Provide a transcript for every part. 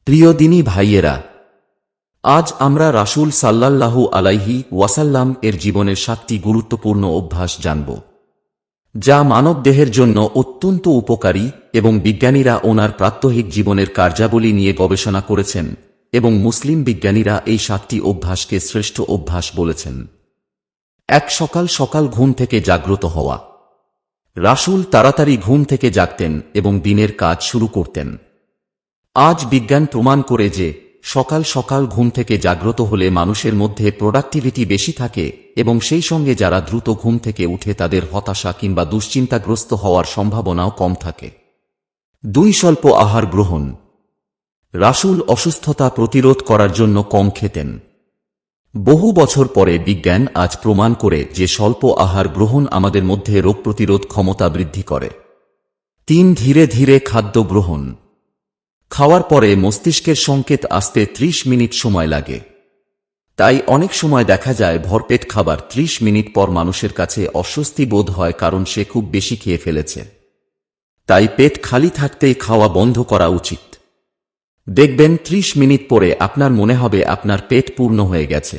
প্রিয় দিনী ভাইয়েরা, আজ আমরা রাসূল সাল্লাল্লাহু আলাইহি ওয়াসাল্লাম এর জীবনের 7টি গুরুত্বপূর্ণ অভ্যাস জানব, যা মানবদেহের জন্য অত্যন্ত উপকারী এবং বিজ্ঞানীরা ওনার প্রাত্যহিক জীবনের কার্যাবলী নিয়ে গবেষণা করেছেন এবং মুসলিম বিজ্ঞানীরা এই 7টি অভ্যাসকে শ্রেষ্ঠ অভ্যাস বলেছেন। সকাল সকাল ঘুম থেকে জাগ্রত হওয়া। রাসূল তাড়াতাড়ি ঘুম থেকে জাগতেন এবং দিনের কাজ শুরু করতেন। আজ বিজ্ঞান প্রমাণ করে যে সকাল সকাল ঘুম থেকে জাগ্রত হলে মানুষের মধ্যে প্রোডাক্টিভিটি বেশি থাকে এবং সেই সঙ্গে যারা দ্রুত ঘুম থেকে উঠে তাদের হতাশা কিংবা দুশ্চিন্তাগ্রস্ত হওয়ার সম্ভাবনাও কম থাকে। 2. স্বল্প আহার গ্রহণ। রাসূল অসুস্থতা প্রতিরোধ করার জন্য কম খেতেন। বহু বছর পরে বিজ্ঞান আজ প্রমাণ করে যে স্বল্প আহার গ্রহণ আমাদের মধ্যে রোগ প্রতিরোধ ক্ষমতা বৃদ্ধি করে। 3. ধীরে ধীরে খাদ্য গ্রহণ। খাওয়ার পরে মস্তিষ্কের সংকেত আসতে 30 মিনিট সময় লাগে। তাই অনেক সময় দেখা যায় ভরপেট খাবার 30 মিনিট পর মানুষের কাছে অস্বস্তি বোধ হয়, কারণ সে খুব বেশি খেয়ে ফেলেছে। তাই পেট খালি থাকতেই খাওয়া বন্ধ করা উচিত। দেখবেন 30 মিনিট পরে আপনার মনে হবে আপনার পেট পূর্ণ হয়ে গেছে।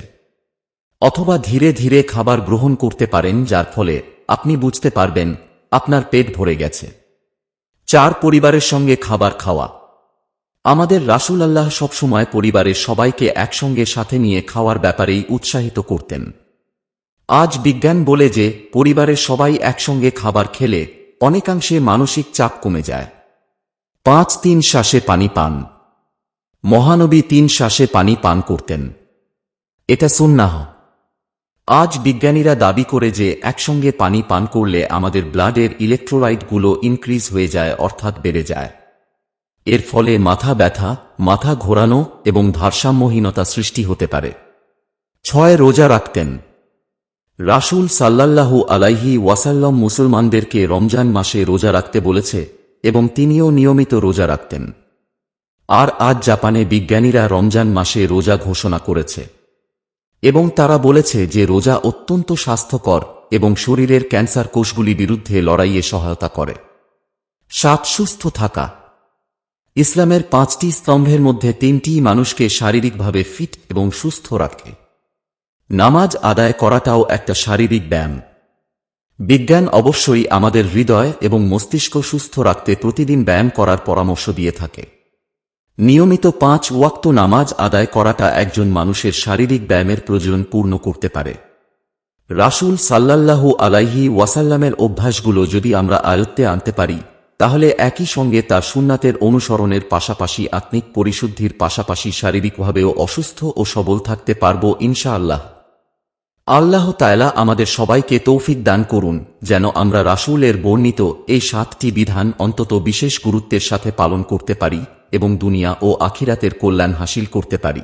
অথবা ধীরে ধীরে খাবার গ্রহণ করতে পারেন, যার ফলে আপনি বুঝতে পারবেন আপনার পেট ভরে গেছে। 4. পরিবারের সঙ্গে খাবার খাওয়া। আমাদের রাসূলুল্লাহ সবসময় পরিবারের সবাইকে একসঙ্গে সাথে নিয়ে খাওয়ার ব্যাপারেই উৎসাহিত করতেন। আজ বিজ্ঞান বলে যে পরিবারের সবাই একসঙ্গে খাবার খেলে অনেকাংশে মানসিক চাপ কমে যায়। 5. 3 শ্বাসে পানি পান। মহানবী 3 শ্বাসে পানি পান করতেন। এটা সুন্নাহ। আজ বিজ্ঞানীরা দাবি করে যে একসঙ্গে পানি পান করলে আমাদের ব্লাডের ইলেকট্রোলাইটগুলো ইনক্রিজ হয়ে যায়, অর্থাৎ বেড়ে যায়। এর ফলে মাথা ব্যথা, মাথা ঘোরানো এবং ভারসাম্যহীনতা সৃষ্টি হতে পারে। 6. রোজা রাখতেন। রাসূল সাল্লাল্লাহু আলাইহি ওয়াসাল্লাম মুসলমানদেরকে রমজান মাসে রোজা রাখতে বলেছে এবং তিনিও নিয়মিত রোজা রাখতেন। আর আজ জাপানে বিজ্ঞানীরা রমজান মাসে রোজা ঘোষণা করেছে এবং তারা বলেছে যে রোজা অত্যন্ত স্বাস্থ্যকর এবং শরীরের ক্যান্সার কোষগুলি বিরুদ্ধে লড়াইয়ে সহায়তা করে। 7. সুস্থ থাকা। ইসলামের 5টি স্তম্ভের মধ্যে 3টি মানুষকে শারীরিকভাবে ফিট এবং সুস্থ রাখে। নামাজ আদায় করাটাও একটা শারীরিক ব্যায়াম। বিজ্ঞান অবশ্যই আমাদের হৃদয় এবং মস্তিষ্ক সুস্থ রাখতে প্রতিদিন ব্যায়াম করার পরামর্শ দিয়ে থাকে। নিয়মিত 5 ওয়াক্ত নামাজ আদায় করাটা একজন মানুষের শারীরিক ব্যায়ামের প্রয়োজন পূর্ণ করতে পারে। রাসূল সাল্লাল্লাহু আলাইহি ওয়াসাল্লামের অভ্যাসগুলো যদি আমরা আয়ত্তে আনতে পারি, তাহলে একই সঙ্গে তার সুন্নাতের অনুসরণের পাশাপাশি আত্মিক পরিশুদ্ধির পাশাপাশি শারীরিকভাবেও অসুস্থ ও সবল থাকতে পারব ইনশাআল্লাহ। আল্লাহ তাআলা আমাদের সবাইকে তৌফিক দান করুন যেন আমরা রাসূলের বর্ণিত এই 7টি বিধান অন্তত বিশেষ গুরুত্বের সাথে পালন করতে পারি এবং দুনিয়া ও আখিরাতের কল্যাণ হাসিল করতে পারি।